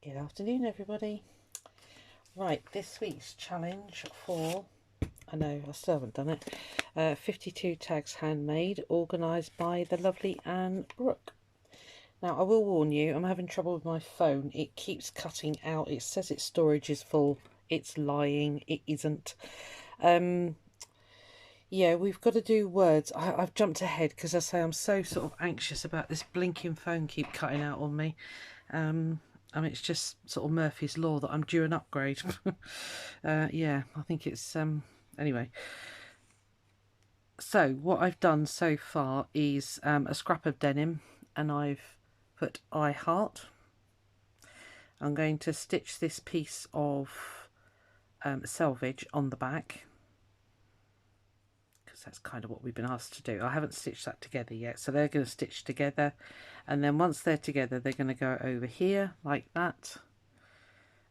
Good afternoon, everybody. Right, this week's challenge for, I know I still haven't done it, 52 tags handmade, organised by the lovely Anne Brooke. Now, I will warn you, I'm having trouble with my phone. It keeps cutting out. It says its storage is full. It's lying. It isn't. Yeah, we've got to do words. I've jumped ahead because I say I'm so sort of anxious about this blinking phone keep cutting out on me. I mean, it's just sort of Murphy's Law that I'm due an upgrade. Yeah, I think it's... Anyway, so what I've done so far is a scrap of denim, and I've put I heart. I'm going to stitch this piece of selvage on the back, because that's kind of what we've been asked to do. I haven't stitched that together yet, so they're going to stitch together, and then once they're together they're going to go over here like that.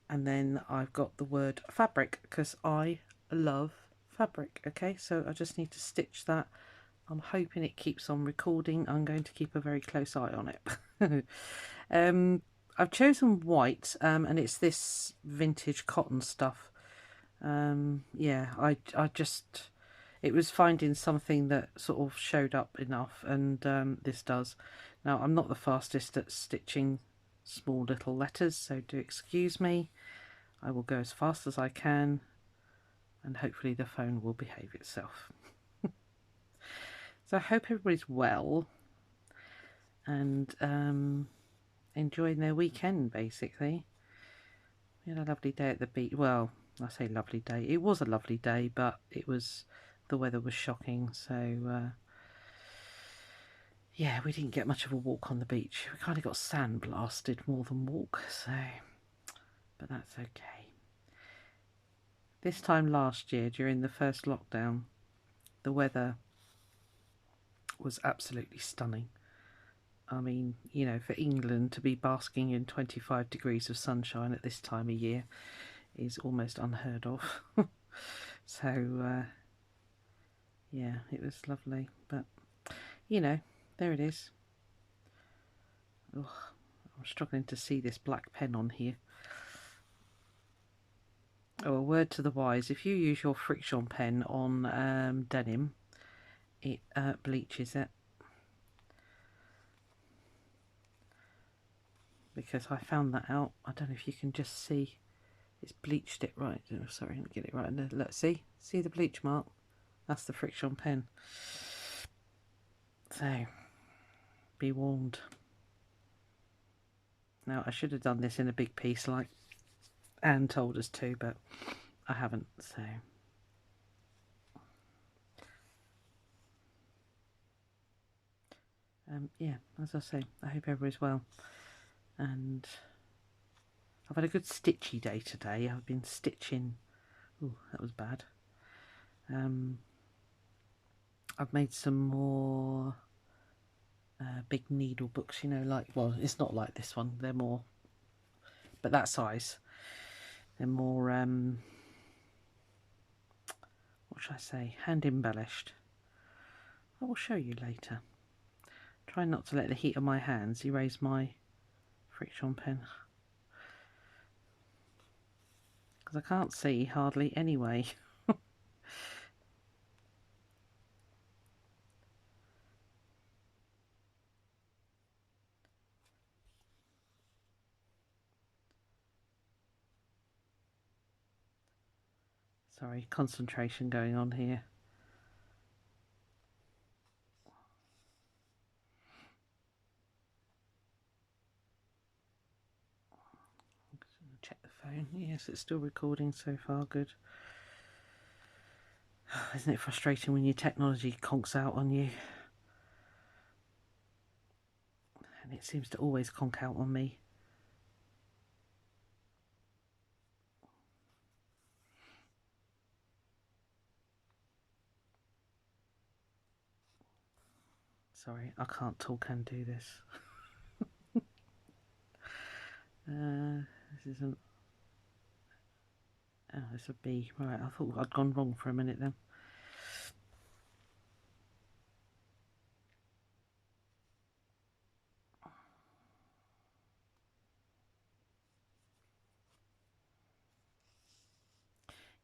And then I've got the word fabric because I love fabric. Okay, so I just need to stitch that. I'm hoping it keeps on recording. I'm going to keep a very close eye on it. I've chosen white, and it's this vintage cotton stuff. Yeah, I just, it was finding something that sort of showed up enough, and this does. Now, I'm not the fastest at stitching small little letters, so do excuse me. I will go as fast as I can, and hopefully the phone will behave itself. So I hope everybody's well and enjoying their weekend, basically. We had a lovely day at the beach. Well, I say lovely day. It was a lovely day, but the weather was shocking. So, yeah, we didn't get much of a walk on the beach. We kind of got sandblasted more than walk, so, but that's okay. This time last year, during the first lockdown, the weather was absolutely stunning. I mean, you know, for England to be basking in 25 degrees of sunshine at this time of year is almost unheard of. So, yeah, it was lovely. But, you know, there it is. Ugh, I'm struggling to see this black pen on here. Oh, a word to the wise. If you use your friction pen on denim, it bleaches it. Because I found that out. I don't know if you can just see. It's bleached it right. Oh, sorry, let me get it right. Let's see the bleach mark. That's the friction pen. So, be warned. Now, I should have done this in a big piece like Anne told us to, but I haven't. So, yeah, as I say, I hope everybody's well. And I've had a good stitchy day today. I've been stitching. Oh, that was bad. I've made some more big needle books, you know, like, well, it's not like this one. They're more, but that size. They're more, what should I say, hand embellished. I will show you later. Try not to let the heat of my hands erase my friction pen, because I can't see hardly anyway. Sorry, concentration going on here. Check the phone. Yes, it's still recording so far. Good. Isn't it frustrating when your technology conks out on you? And it seems to always conk out on me. Sorry, I can't talk and do this. This isn't... Oh, it's a B. Right, I thought I'd gone wrong for a minute then.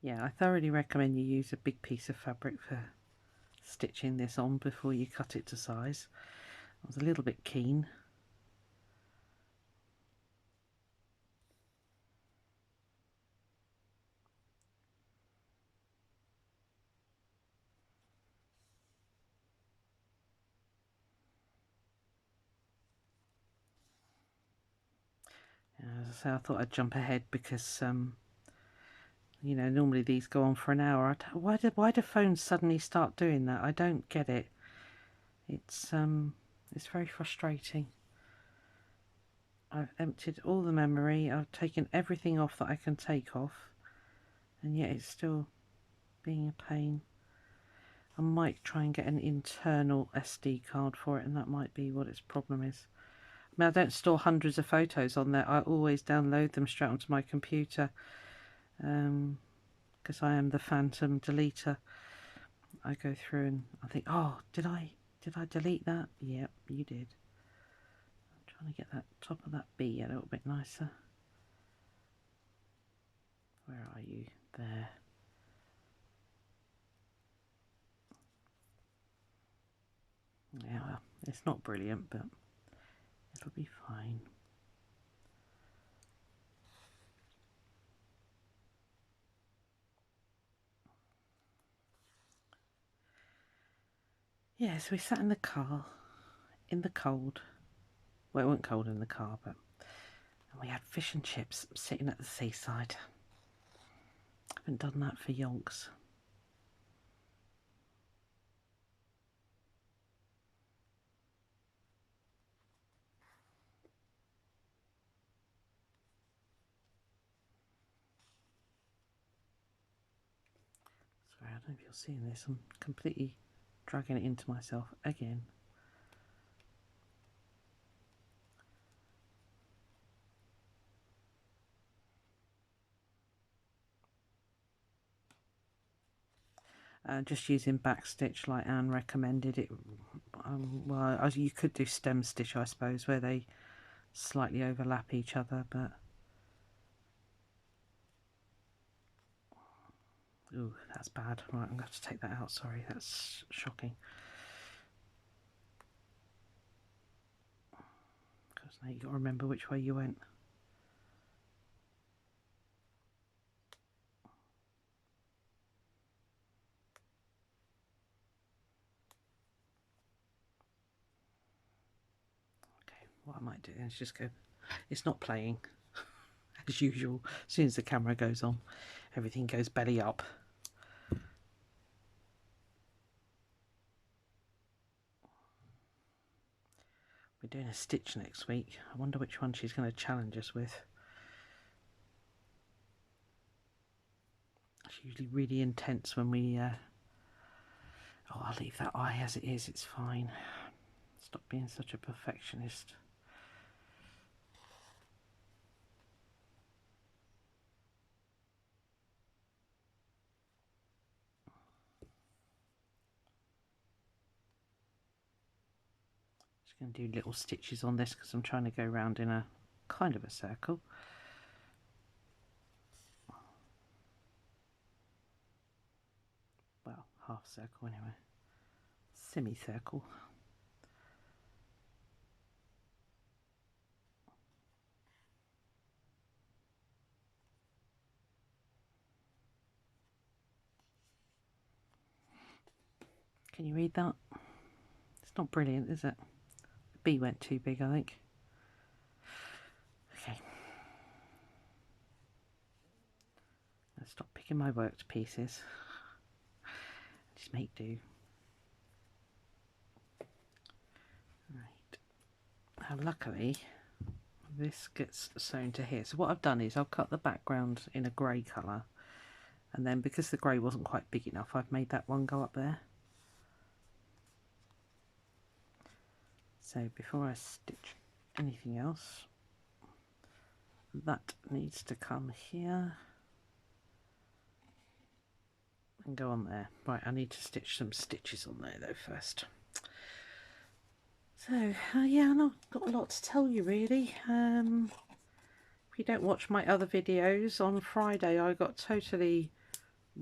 Yeah, I thoroughly recommend you use a big piece of fabric for stitching this on before you cut it to size. I was a little bit keen. As I say, I thought I'd jump ahead because you know, normally these go on for an hour. Why do phones suddenly start doing that? I don't get it. It's very frustrating. I've emptied all the memory. I've taken everything off that I can take off, and yet it's still being a pain. I might try and get an internal SD card for it, and that might be what its problem is. I mean, I don't store hundreds of photos on there. I always download them straight onto my computer, because I am the phantom deleter. I go through and I think, oh, did I delete that? Yep, you did. I'm trying to get that top of that B a little bit nicer. Where are you? There. Yeah, well, it's not brilliant, but it'll be fine. Yeah, so we sat in the car, in the cold. Well, it wasn't cold in the car, but and we had fish and chips sitting at the seaside. I haven't done that for yonks. Sorry, I don't know if you're seeing this. I'm completely dragging it into myself again. Just using backstitch like Anne recommended it. Well, you could do stem stitch, I suppose, where they slightly overlap each other, but ooh, that's bad. Right, I'm going to have to take that out. Sorry, that's shocking. Because now you've got to remember which way you went. Okay, what I might do is just go. It's not playing as usual. As soon as the camera goes on, everything goes belly up. We're doing a stitch next week. I wonder which one she's going to challenge us with. It's usually really intense when we oh, I'll leave that eye as it is, it's fine. Stop being such a perfectionist. Just going to do little stitches on this because I'm trying to go around in a kind of a circle. Well, half circle anyway. Semicircle. Can you read that? It's not brilliant, is it? The B went too big, I think. Okay. Let's stop picking my work to pieces. Just make do. Right. Now, luckily, this gets sewn to here. So what I've done is I've cut the background in a grey colour, and then because the grey wasn't quite big enough, I've made that one go up there. So before I stitch anything else, that needs to come here and go on there. Right, I need to stitch some stitches on there though first. So yeah, I've not got a lot to tell you really. If you don't watch my other videos, on Friday I got totally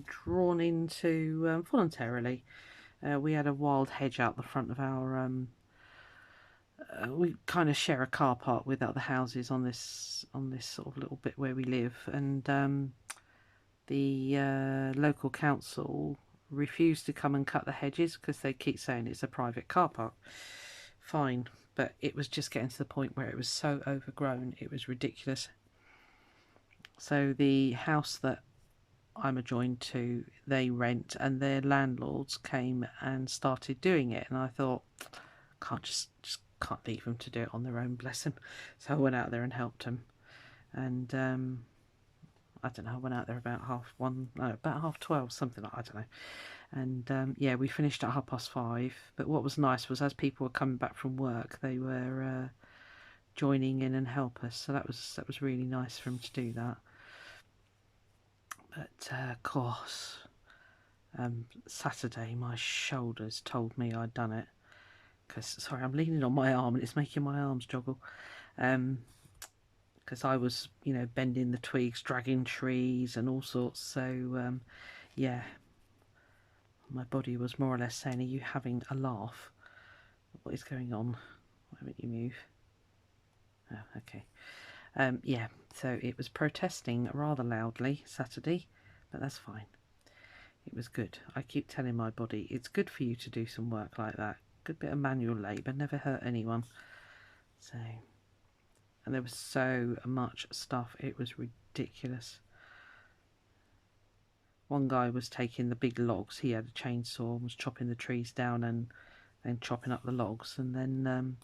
drawn into voluntarily. We had a wild hedge out the front of our we kind of share a car park with other houses on this sort of little bit where we live, and the local council refused to come and cut the hedges because they keep saying it's a private car park. Fine, but it was just getting to the point where it was so overgrown, it was ridiculous. So the house that I'm adjoined to, they rent, and their landlords came and started doing it, and I thought, can't just can't leave them to do it on their own, bless them. So I went out there and helped them, and I don't know, I went out there about about 12, something like, I don't know. And yeah, we finished at 5:30. But what was nice was, as people were coming back from work, they were joining in and help us. So that was really nice for them to do that. But of course, Saturday my shoulders told me I'd done it. Because, sorry, I'm leaning on my arm and it's making my arms joggle. Because I was, you know, bending the twigs, dragging trees and all sorts. So yeah, my body was more or less saying, are you having a laugh? What is going on? Why won't you move? Oh, okay. Yeah, so it was protesting rather loudly Saturday, but that's fine. It was good. I keep telling my body, it's good for you to do some work like that. Good bit of manual labour, never hurt anyone. So, and there was so much stuff, it was ridiculous. One guy was taking the big logs, he had a chainsaw and was chopping the trees down and then chopping up the logs, and then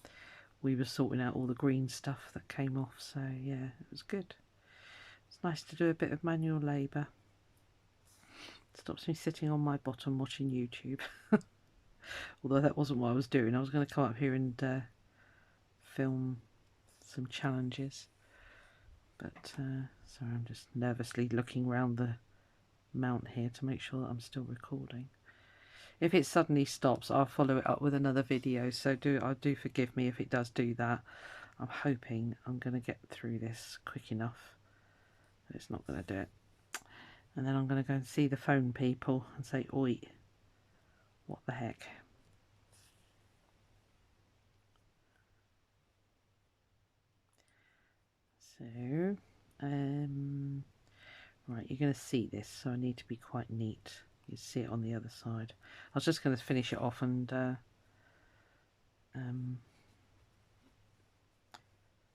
we were sorting out all the green stuff that came off. So yeah, it was good. It's nice to do a bit of manual labour. Stops me sitting on my bottom watching YouTube. Although that wasn't what I was doing. I was going to come up here and film some challenges. But sorry, I'm just nervously looking around the mount here to make sure that I'm still recording. If it suddenly stops, I'll follow it up with another video. So do forgive me if it does do that. I'm hoping I'm going to get through this quick enough. But it's not going to do it. And then I'm going to go and see the phone people and say, oi, what the heck? So, right, you're going to see this, so I need to be quite neat. You see it on the other side. I was just going to finish it off and, but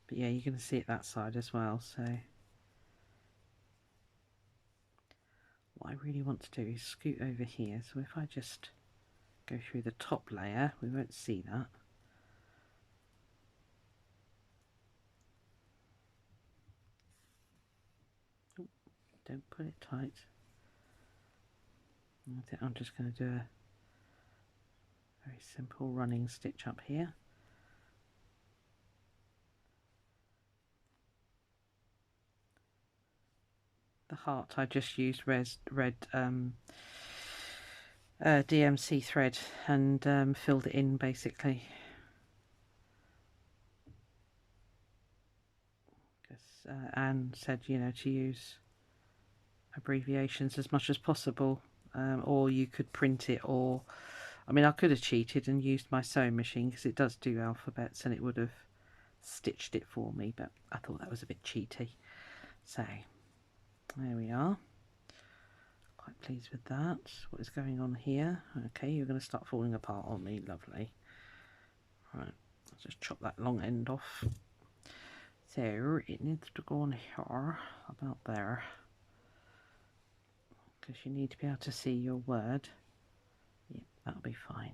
yeah, you're going to see it that side as well. So, what I really want to do is scoot over here. So if I just go through the top layer, we won't see that. Ooh, don't put it tight. I think I'm just going to do a very simple running stitch up here. The heart, I just used red DMC thread and filled it in basically. Because Anne said, you know, to use abbreviations as much as possible, or you could print it, or I mean, I could have cheated and used my sewing machine because it does do alphabets and it would have stitched it for me, but I thought that was a bit cheaty. So there we are. Quite pleased with that. What is going on here? Okay, you're going to start falling apart on me. Lovely. Right, I'll just chop that long end off. So it needs to go on here, about there, because you need to be able to see your word. Yep, that'll be fine.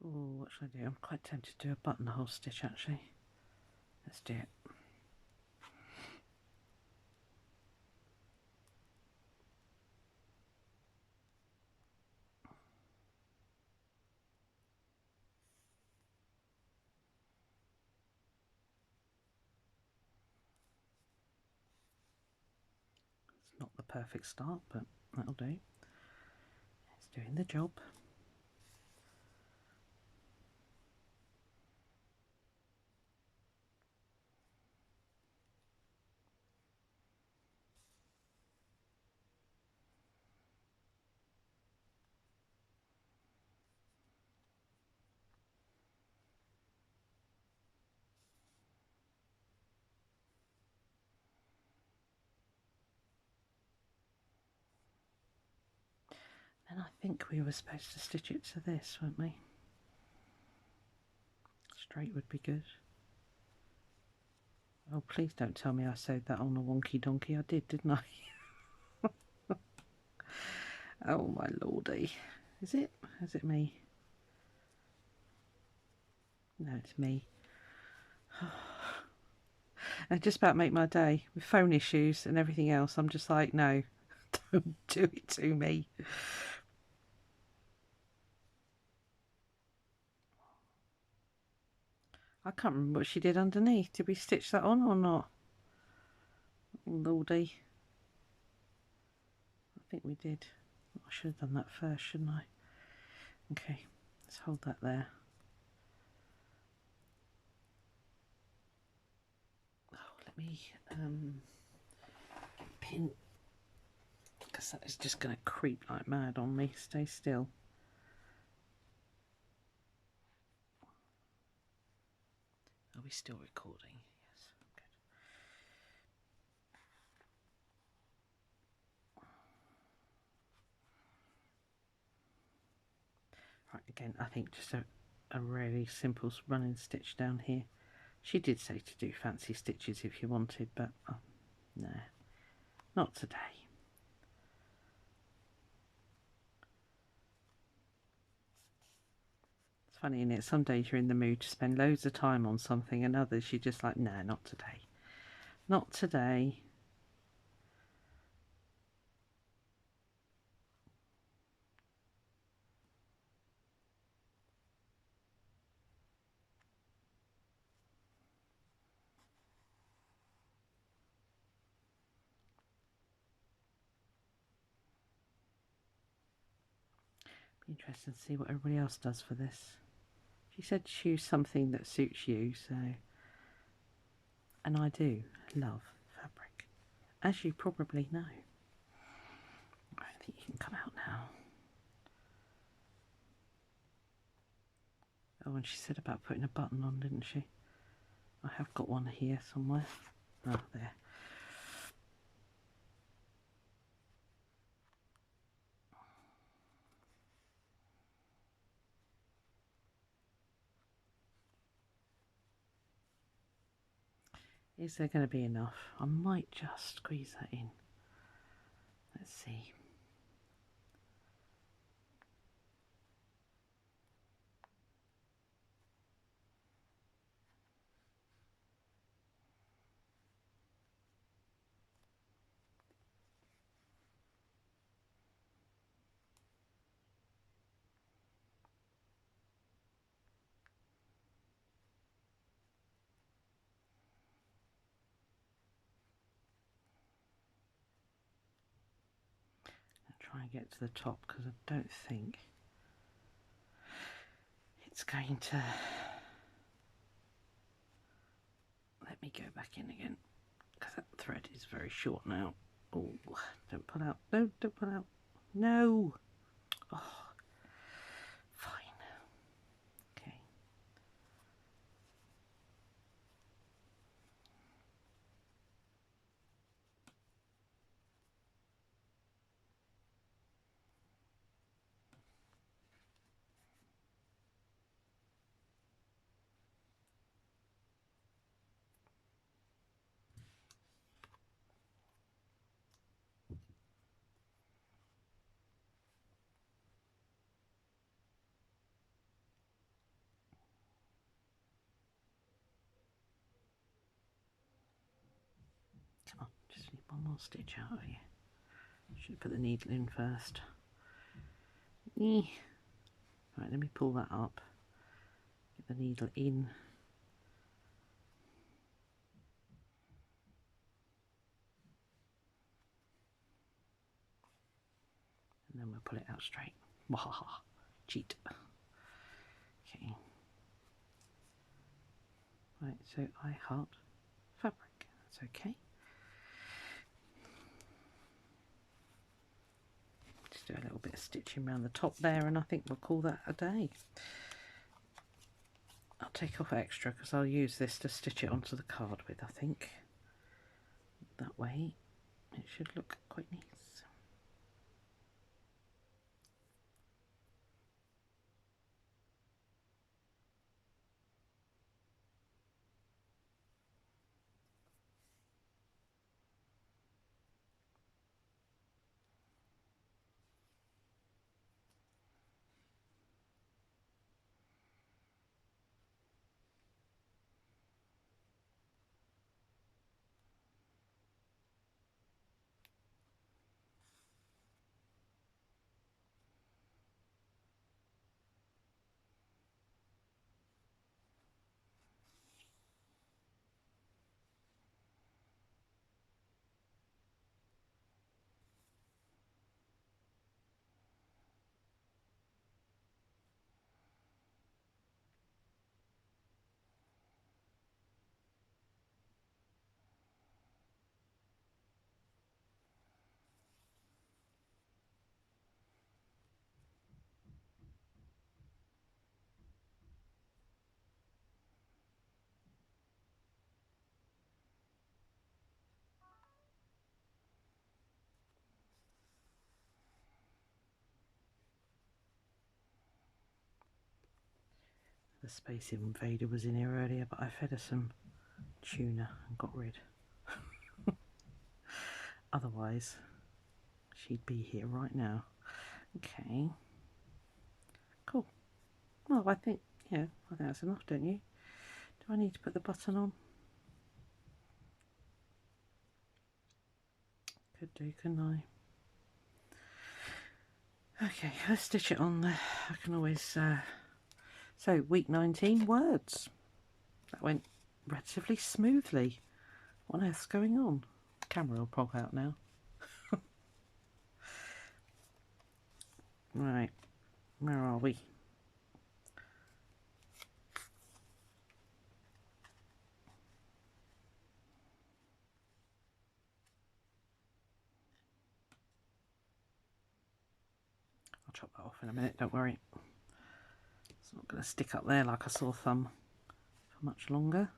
Oh, what should I do? I'm quite tempted to do a buttonhole stitch actually. Let's do it. It's not the perfect start, but that'll do. It's doing the job. And I think we were supposed to stitch it to this, weren't we? Straight would be good. Oh, please don't tell me I sewed that on a wonky donkey. I did, didn't I? Oh my lordy. Is it? Is it me? No, it's me. And just about make my day with phone issues and everything else. I'm just like, no, don't do it to me. I can't remember what she did underneath. Did we stitch that on or not? Lordy. I think we did. I should have done that first, shouldn't I? Okay, let's hold that there. Oh, let me pin, because that is just going to creep like mad on me. Stay still. Are we still recording? Yes, good. Right, again, I think just a really simple running stitch down here. She did say to do fancy stitches if you wanted, but no, not today. It's funny, isn't it? Some days you're in the mood to spend loads of time on something, and others you're just like, no, not today. Not today. Be interested to see what everybody else does for this. She said choose something that suits you, so, and I do love fabric, as you probably know. I think you can come out now. Oh, and she said about putting a button on, didn't she? I have got one here somewhere. Oh, there. Is there going to be enough? I might just squeeze that in. Let's see. Try and get to the top, because I don't think it's going to let me go back in again, because that thread is very short now. Oh, don't pull out. No, don't pull out. No. Oh, fine. Okay. Come on, just need one more stitch out of here. Should put the needle in first. Right, let me pull that up. Get the needle in. And then we'll pull it out straight. Wahaha, cheat. Okay. Right, so I heart fabric. That's okay. Just do a little bit of stitching around the top there, and I think we'll call that a day. I'll take off extra because I'll use this to stitch it onto the card with, I think. That way it should look quite nice. The Space Invader was in here earlier, but I fed her some tuna and got rid. Otherwise, she'd be here right now. Okay. Cool. Well, I think that's enough, don't you? Do I need to put the button on? Could do, couldn't I? Okay, let's stitch it on there. I can always... So, week 19, words. That went relatively smoothly. What on earth's going on? Camera will pop out now. Right, where are we? I'll chop that off in a minute, don't worry. It's not going to stick up there like a sore thumb for much longer.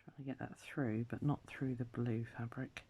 Trying to get that through, but not through the blue fabric.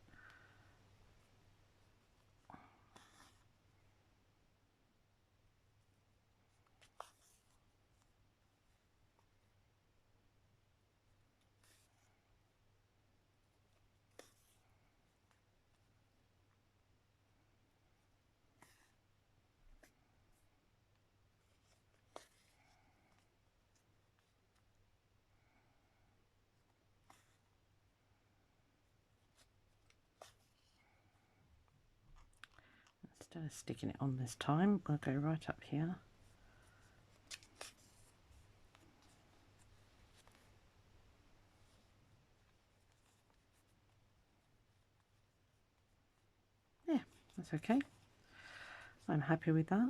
Instead of sticking it on this time, we'll go right up here. Yeah, that's okay. I'm happy with that.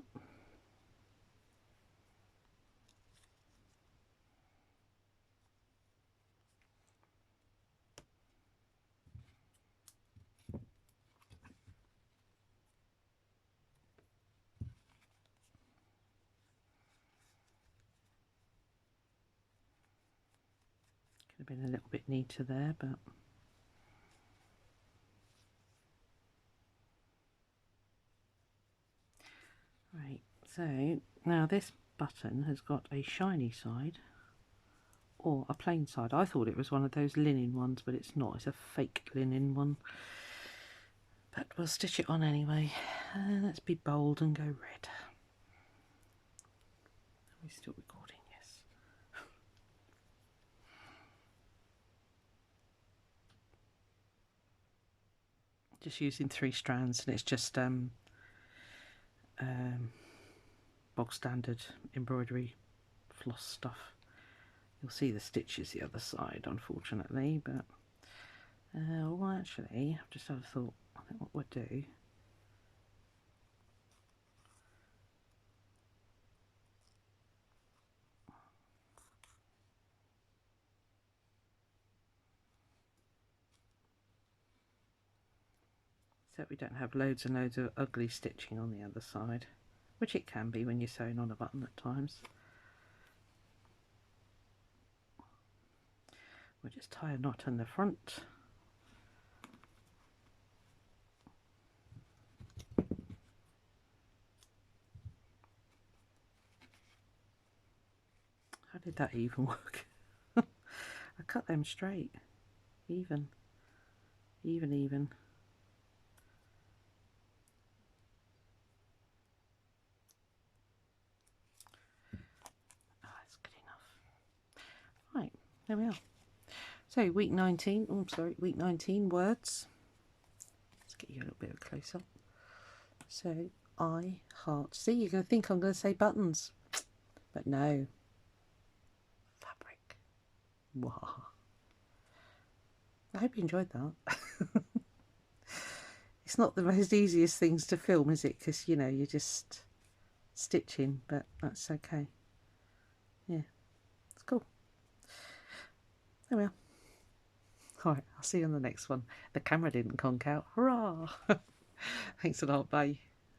Could have been a little bit neater there, but right, so now this button has got a shiny side or a plain side. I thought it was one of those linen ones, but it's not. It's a fake linen one. But we'll stitch it on anyway. Let's be bold and go red. Are we still recording? Yes. Just using 3 strands, and it's just bog standard embroidery floss stuff. You'll see the stitches the other side, unfortunately, but well, actually, I've just had a thought. I think what we'll do, so we don't have loads and loads of ugly stitching on the other side, which it can be when you're sewing on a button at times. We'll just tie a knot in the front. How did that even work? I cut them straight. Even. Even. That's good enough. Right, there we are. So week 19, oh sorry, week 19 words. Let's get you a little bit closer. So I heart. See, you're going to think I'm going to say buttons, but no. Fabric. Wow. I hope you enjoyed that. It's not the most easiest things to film, is it? Because, you know, you're just stitching, but that's okay. There we are. All right, I'll see you on the next one. The camera didn't conk out. Hurrah! Thanks a lot. Bye.